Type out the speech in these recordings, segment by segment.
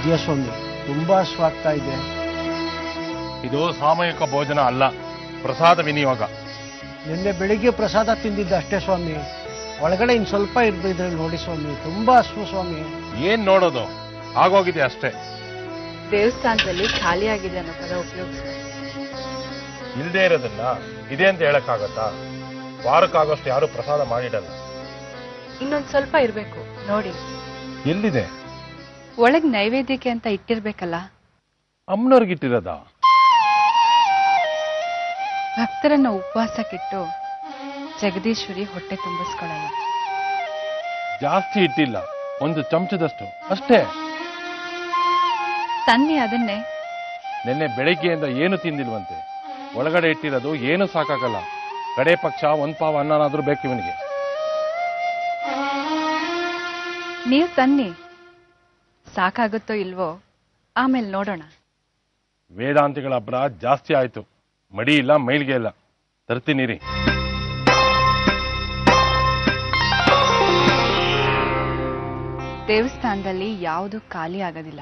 ಇದೆಯಾ ಸ್ವಾಮಿ? ತುಂಬಾ ಹಶ್ವಾಗ್ತಾ ಇದೆ. ಇದು ಸಾಮೂಹಿಕ ಭೋಜನ ಅಲ್ಲ, ಪ್ರಸಾದ ವಿನಿಯೋಗ. ನಿನ್ನೆ ಬೆಳಿಗ್ಗೆ ಪ್ರಸಾದ ತಿಂದಿದ್ದ ಅಷ್ಟೇ ಸ್ವಾಮಿ. ಒಳಗಡೆ ಇನ್ ಸ್ವಲ್ಪ ಇರ್ಬಿದ್ರೆ ನೋಡಿ ಸ್ವಾಮಿ, ತುಂಬಾ ಹಶ್ವು ಸ್ವಾಮಿ. ಏನ್ ನೋಡೋದು, ಆಗೋಗಿದೆ ಅಷ್ಟೇ. ದೇವಸ್ಥಾನದಲ್ಲಿ ಖಾಲಿ ಆಗಿದೆ ಅನ್ನೋ ಪದ ಉಪಯೋಗಿಸ್ತಾರೆ. ಇಲ್ದೇ ಇರೋದನ್ನ ಇದೆ ಅಂತ ಹೇಳಕ್ಕಾಗತ್ತಾ? ವಾರಕ್ಕಾಗೋಷ್ಟು ಯಾರು ಪ್ರಸಾದ ಮಾಡಿಡಲ್ಲ. ಇನ್ನೊಂದ್ ಸ್ವಲ್ಪ ಇರ್ಬೇಕು ನೋಡಿ. ಎಲ್ಲಿದೆ? ಒಳಗ್ ನೈವೇದ್ಯಕ್ಕೆ ಅಂತ ಇಟ್ಟಿರ್ಬೇಕಲ್ಲ. ಅಮ್ಮನವ್ರಿಗಿಟ್ಟಿರೋದ? ಭಕ್ತರನ್ನ ಉಪವಾಸಕ್ಕಿಟ್ಟು ಜಗದೀಶ್ವರಿ ಹೊಟ್ಟೆ ತುಂಬಿಸ್ಕೊಳ್ಳಲ್ಲ. ಜಾಸ್ತಿ ಇಟ್ಟಿಲ್ಲ, ಒಂದು ಚಮಚದಷ್ಟು ಅಷ್ಟೇ. ತನ್ನಿ ಅದನ್ನೇ. ನಿನ್ನೆ ಬೆಳಗ್ಗೆಯಿಂದ ಏನು ತಿಂದಿಲ್ವಂತೆ. ಒಳಗಡೆ ಇಟ್ಟಿರೋದು ಏನು ಸಾಕಾಗಲ್ಲ. ಕಡೆ ಪಕ್ಷ ಒಂದ್ ಪಾವ್ ಅನ್ನನಾದ್ರೂ ಬೇಕು ಇವನಿಗೆ. ನೀವ್ ತನ್ನಿ, ಸಾಕಾಗುತ್ತೋ ಇಲ್ವೋ ಆಮೇಲೆ ನೋಡೋಣ. ವೇದಾಂತಿಗಳ ಅಬ್ರ ಜಾಸ್ತಿ ಆಯ್ತು. ಮಡಿ ಇಲ್ಲ, ಮೈಲ್ಗೆ ಇಲ್ಲ. ತರ್ತೀನಿ ರೀ. ದೇವಸ್ಥಾನದಲ್ಲಿ ಯಾವುದು ಖಾಲಿ ಆಗೋದಿಲ್ಲ.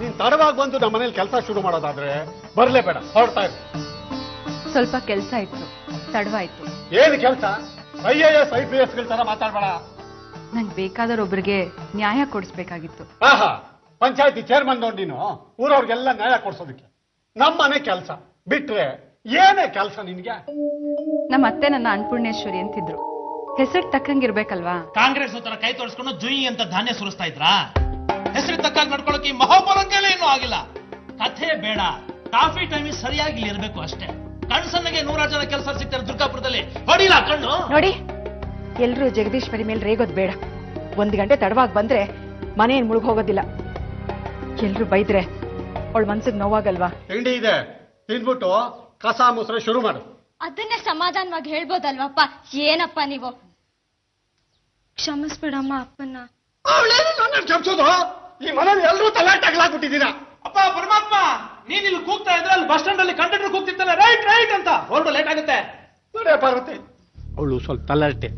ನೀನ್ ತಡವಾಗಿ ಬಂದು ನಮ್ಮ ಮನೇಲಿ ಕೆಲಸ ಶುರು ಮಾಡೋದಾದ್ರೆ ಬರ್ಲೇಬೇಡ, ಹೊರಡ್ತಾ ಇರು. ಸ್ವಲ್ಪ ಕೆಲಸ ಇತ್ತು, ತಡವಾಯ್ತು. ಏನು ಕೆಲಸ? IAS IPS ಗಳ ತರ ಮಾತಾಡ್ಬೇಡ. ನಂಗೆ ಬೇಕಾದರೊಬ್ಬರಿಗೆ ನ್ಯಾಯ ಕೊಡಿಸ್ಬೇಕಾಗಿತ್ತು. ಆಹಾ, ಪಂಚಾಯತಿ ಚೇರ್ಮನ್ ನೀನು ಊರವ್ರಿಗೆಲ್ಲ ನ್ಯಾಯ ಕೊಡ್ಸೋದಕ್ಕೆ. ನಮ್ಮನೆ ಕೆಲಸ ಬಿಟ್ರೆ ಏನೇ ಕೆಲಸ ನಿನ್ಗೆ? ನಮ್ಮ ಅತ್ತೆ ನನ್ನ ಅನ್ನಪೂರ್ಣೇಶ್ವರಿ ಅಂತಿದ್ರು. ಹೆಸರು ತಕ್ಕಂಗಿರ್ಬೇಕಲ್ವಾ? ಕಾಂಗ್ರೆಸ್ ತರ ಕೈ ತೋರಿಸ್ಕೊಂಡು ಜುಯಿ ಅಂತ ಧಾನ್ಯ ಸುರಿಸ್ತಾ ಇದ್ರಾ? ಹೆಸರು ತಕ್ಕಾಗಿ ನಡ್ಕೊಳ್ಳೋಕೆ ಮಹಾಪರಂಕಲೇ ಏನೂ ಆಗಿಲ್ಲ. ಕಥೆ ಬೇಡ, ಕಾಫಿ ಟೈಮ್ ಸರಿಯಾಗಿ ಇಲ್ಲಿ ಇರಬೇಕು ಅಷ್ಟೇ. ಕಣ್ಸನ್ನಿಗೆ 100 ಜನ ಕೆಲಸ ಸಿಗ್ತಾರೆ ದುರ್ಗಾಪುರದಲ್ಲಿ. ಹೊಡಿಲ್ಲ ಕಣ್ಣು ನೋಡಿ. ಎಲ್ರೂ ಜಗದೀಶ್ವರಿ ಮೇಲೆ ರೇಗೋದ್ ಬೇಡ. 1 ಗಂಟೆ ತಡವಾಗಿ ಬಂದ್ರೆ ಮನೆ ಏನ್ ಮುಳುಗ್ ಹೋಗೋದಿಲ್ಲ. ಎಲ್ರೂ ಬೈದ್ರೆ ಅವಳ ಮನ್ಸಿಗೆ ನೋವಾಗಲ್ವಾ? ತಿಂಡಿ ಇದೆ, ತಿಂದ್ಬಿಟ್ಟು ಕಸ ಮುಸ್ರೆ ಶುರು ಮಾಡು. ಅದನ್ನೇ ಸಮಾಧಾನವಾಗಿ ಹೇಳ್ಬೋದಲ್ವಪ್ಪ. ಏನಪ್ಪ ನೀವು? ಕ್ಷಮಿಸ್ಬಿಡಮ್ಮ ಅಪ್ಪನ್ನ. ಕ್ಷಮಿಸೋದು? ಈ ಮನೇಲಿ ಎಲ್ಲರೂ ತಲಾಟಾಗ್ಲಾಗ್ಬಿಟ್ಟಿದ್ದೀರಾ. ಅಪ್ಪ ಪರಮಾತ್ಮ, ನೀನ್ ಇಲ್ಲಿ ಕೂಗ್ತಾ ಇದ್ರೆ ಅಲ್ಲಿ ಬಸ್ ಸ್ಟ್ಯಾಂಡ್ ಅಲ್ಲಿ ಕಂಡಕ್ಟರ್ ಕೂಗ್ತಿರ್ತಾನೆ ರೈಟ್ ರೈಟ್ ಅಂತ. ಹೊರಡು, ಲೇಟ್ ಆಗುತ್ತೆ. ಪಾರ್ವತಿ, ಅವಳು ಸ್ವಲ್ಪ ತಲಾಟೆ.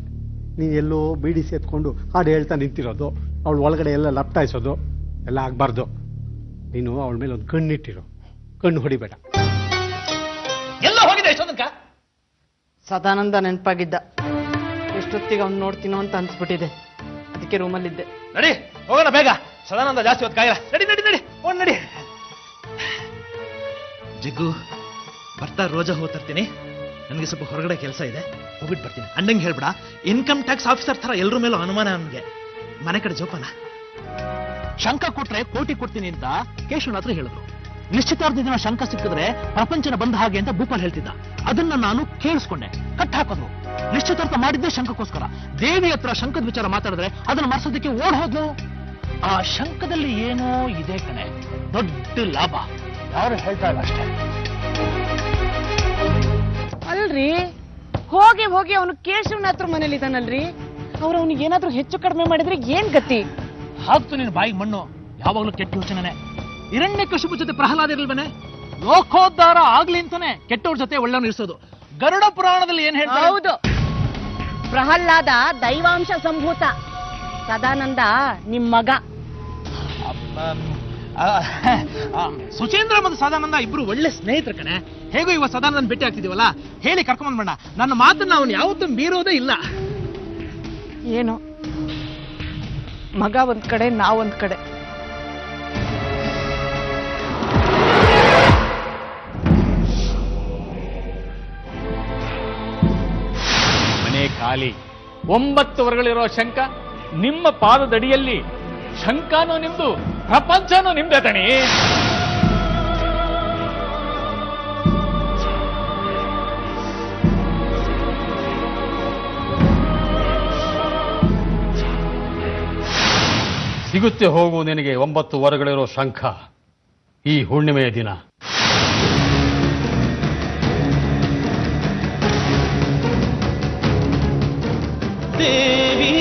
ನೀನ್ ಎಲ್ಲೋ ಬೀಡಿಸಿ ಎತ್ಕೊಂಡು ಹಾಡು ಹೇಳ್ತಾ ನಿಂತಿರೋದು, ಅವಳು ಒಳಗಡೆ ಎಲ್ಲ ಲಪ್ಟಾಯಿಸೋದು ಎಲ್ಲ ಆಗ್ಬಾರ್ದು. ನೀನು ಅವಳ ಮೇಲೆ ಒಂದು ಕಣ್ಣಿಟ್ಟಿರೋ, ಕಣ್ಣು ಹೊಡಿಬೇಡ. ಎಲ್ಲ ಹೋಗಿದೆ ಎಷ್ಟೊಂದಕ್ಕ. ಸದಾನಂದ ನೆನಪಾಗಿದ್ದ. ಎಷ್ಟೊತ್ತಿಗೆ ಅವ್ನು ನೋಡ್ತೀನೋ ಅಂತ ಅನ್ಸ್ಬಿಟ್ಟಿದೆ. ಅದಕ್ಕೆ ರೂಮಲ್ಲಿದ್ದೆ. ನಡಿ ಹೋಗೋಣ ಬೇಗ. ಸದಾನಂದ ಜಾಸ್ತಿ ಹೊತ್ತು ಕಾಯಿಲ್ಲ. ನಡಿ ನಡಿ ನಡಿ ಹೋಗ್ ನಡಿ. ಜಿಗ್ಗು, ಬರ್ತಾ ರೋಜಾ ಹೋಗ್ತರ್ತೀನಿ. ನನಗೆ ಸ್ವಲ್ಪ ಹೊರಗಡೆ ಕೆಲಸ ಇದೆ, ಹೋಗ್ಬಿಟ್ಟು ಬರ್ತೀನಿ. ಅಂದಂಗೆ ಹೇಳ್ಬಿಡ, ಇನ್ಕಮ್ ಟ್ಯಾಕ್ಸ್ ಆಫೀಸರ್ ತರ ಎಲ್ರ ಮೇಲೂ ಅನುಮಾನ ನನಗೆ. ಮನೆ ಕಡೆ ಜೋಪಾನ. ಶಂಕ ಕೊಟ್ರೆ ಕೋಟಿ ಕೊಡ್ತೀನಿ ಅಂತ ಕೇಶವನ ಹತ್ರ ಹೇಳಿದ್ರು. ನಿಶ್ಚಿತಾರ್ಥ ದಿನ ಶಂಕ ಸಿಕ್ಕಿದ್ರೆ ಪ್ರಪಂಚನ ಬಂದ ಹಾಗೆ ಅಂತ ಭೂಪಾಲ್ ಹೇಳ್ತಿದ್ದ. ಅದನ್ನ ನಾನು ಕೇಳಿಸ್ಕೊಂಡೆ, ಕಟ್ ಹಾಕಿದ್ರು. ನಿಶ್ಚಿತಾರ್ಥ ಮಾಡಿದ್ದೆ ಶಂಕಕ್ಕೋಸ್ಕರ. ದೇವಿ ಹತ್ರ ಶಂಕದ ವಿಚಾರ ಮಾತಾಡಿದ್ರೆ ಅದನ್ನ ಮರ್ಸೋದಕ್ಕೆ ಓಡ್ ಹೋದ್ಲು. ಆ ಶಂಕದಲ್ಲಿ ಏನೋ ಇದೆ ಕಣೆ, ದೊಡ್ಡ ಲಾಭ. ಯಾರು ಹೇಳ್ತಾ ಇಲ್ಲ ಅಷ್ಟೇ. ಅಲ್ರಿ, ಹೋಗಿ ಹೋಗಿ ಅವನು ಕೇಶವನ ಹತ್ರ ಮನೇಲಿ ಇದ್ದಾನಲ್ರಿ. ಅವ್ರು ಅವನಿಗೆ ಏನಾದ್ರೂ ಹೆಚ್ಚು ಕಡಿಮೆ ಮಾಡಿದ್ರೆ ಏನ್ ಗತಿ? ಹಾಕ್ತು ನಿನ್ ಬಾಯಿಗೆ ಮಣ್ಣು. ಯಾವಾಗ್ಲೂ ಕೆಟ್ಟ ಯೋಚನೆ. ಹಿರಣ್ಯಕಶಿಪು ಜೊತೆ ಪ್ರಹ್ಲಾದ ಇರಲ್ವೇನೆ? ಲೋಕೋದ್ಧಾರ ಆಗ್ಲಿ ಅಂತಾನೆ ಕೆಟ್ಟವ್ರ ಜೊತೆ ಒಳ್ಳೆಯವನು ಇರಿಸೋದು. ಗರುಡ ಪುರಾಣದಲ್ಲಿ ಏನ್ ಹೇಳ್ತಾರೆ? ಹೌದು, ಪ್ರಹ್ಲಾದ ದೈವಾಂಶ ಸಂಭೂತ, ಸದಾನಂದ ನಿಮ್ ಮಗ. ಸುಚೇಂದ್ರ ಮತ್ತು ಸದಾನಂದ ಇಬ್ರು ಒಳ್ಳೆ ಸ್ನೇಹಿತರ ಕಣೆ. ಹೇಗೋ ಇವಾಗ ಸದಾನಂದ ಭೇಟಿ ಆಗ್ತಿದೀವಲ್ಲ, ಹೇಳಿ ಕರ್ಕೊಂಡ್ ಬಣ್ಣ. ನನ್ನ ಮಾತನ್ನ ಅವನು ಯಾವತ್ತೂ ಮೀರೋದೇ ಇಲ್ಲ. ಏನು ಮಗ ಒಂದ್ ಕಡೆ, ನಾವೊಂದ್ ಕಡೆ. ಮನೆ ಖಾಲಿ. 9 ವರ್ಗಳಿರೋ ಶಂಕ ನಿಮ್ಮ ಪಾದದಡಿಯಲ್ಲಿ. ಶಂಕನೂ ನಿಮ್ದು, ಪ್ರಪಂಚನೂ ನಿಮ್ದೆ ತಣಿ. ಸಿಗುತ್ತೆ ಹೋಗು ನಿನಗೆ 9 ವರಗಳಿರೋ ಶಂಖ ಈ ಹುಣ್ಣಿಮೆಯ ದಿನ. ದೇವಿ